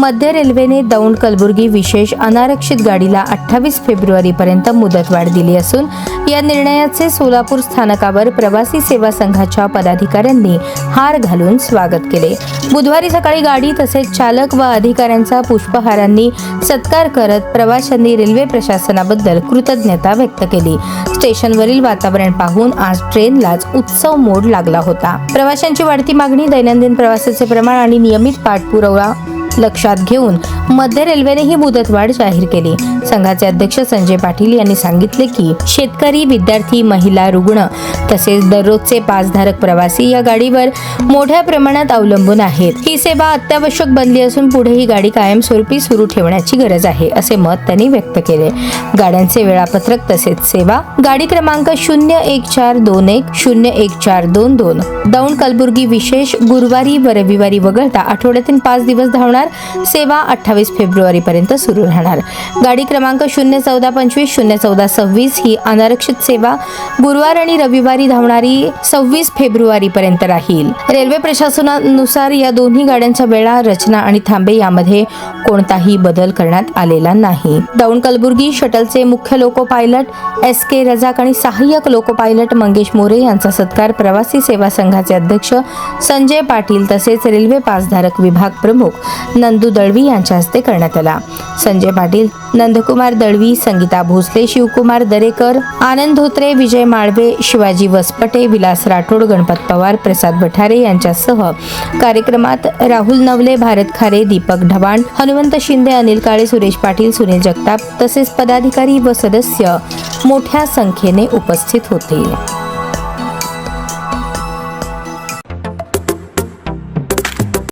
मध्य रेल्वेने दौंड कलबुर्गी विशेष अनारक्षित गाडीला 28 फेब्रुवारीपर्यंत मुदतवाढ दिली असून या निर्णयाचे सोलापूर स्थानकावर प्रवासी सेवा संघाच्या पदाधिकाऱ्यांनी हार घालून स्वागत केले। बुधवारी सकाळी गाडी तसेच चालक व अधिकाऱ्यांचा पुष्पहारांनी सत्कार करत प्रवाशांनी रेल्वे प्रशासनाबद्दल कृतज्ञता व्यक्त केली। स्टेशनवरील वातावरण पाहून आज ट्रेनलाच उत्सव मोड लागला होता। प्रवाशांची वाढती मागणी, दैनंदिन प्रवासाचे प्रमाण आणि नियमित पाठपुरावा लक्षात घेऊन मध्य रेल्वेने ही मुदतवाढ जाहीर केली। संघाचे अध्यक्ष संजय पाटील यांनी सांगितले की शेतकरी, विद्यार्थी, महिला, रुग्ण तसेच दररोजचे पासधारक प्रवासी या गाडीवर मोठ्या प्रमाणात अवलंबून आहेत। ही सेवा अत्यावश्यक बनली असून पुढे ही गाडी कायमस्वरूपी सुरू ठेवण्याची गरज आहे, असे मत त्यांनी व्यक्त केले। गाड्यांचे वेळापत्रक तसेच सेवा गाडी क्रमांक 01421 01422 दौंड कलबुर्गी विशेष गुरुवारी व रविवारी वगळता आठवड्यातील 5 दिवस धावणार। सेवा 28 फेब्रुवारीपर्यंत सुरू राहणार। गाडी क्रमांक 01425 01426 ही अनारक्षित सेवा गुरुवार आणि रविवारी धावणारी 26 फेब्रुवारीपर्यंत राहील। रेल्वे प्रशासनानुसार या दोन्ही गाड्यांच्या वेळा, रचना आणि थांबे यामध्ये कोणताही बदल करण्यात आलेला नाही। दौंड कलबुर्गी शटलचे मुख्य लोको पायलट SK रजाक आणि सहाय्यक लोको पायलट मंगेश मोरे यांचा सत्कार प्रवासी सेवा संघाचे अध्यक्ष संजय पाटील तसेच रेल्वे पासधारक विभाग प्रमुख नंदू दळवी यांच्या हस्ते करण्यात आला। संजय पाटील, नंदकुमार दळवी, संगीता भोसले, शिवकुमार दरेकर, आनंद धोत्रे, विजय माळवे, शिवाजी वसपटे, विलास राठोड, गणपत पवार, प्रसाद बठारे यांच्यासह कार्यक्रमात राहुल नवले, भारत खारे, दीपक ढवाण, हनुमंत शिंदे, अनिल काळे, सुरेश पाटील, सुनील जगताप तसेच पदाधिकारी व सदस्य मोठ्या संख्येने उपस्थित होते।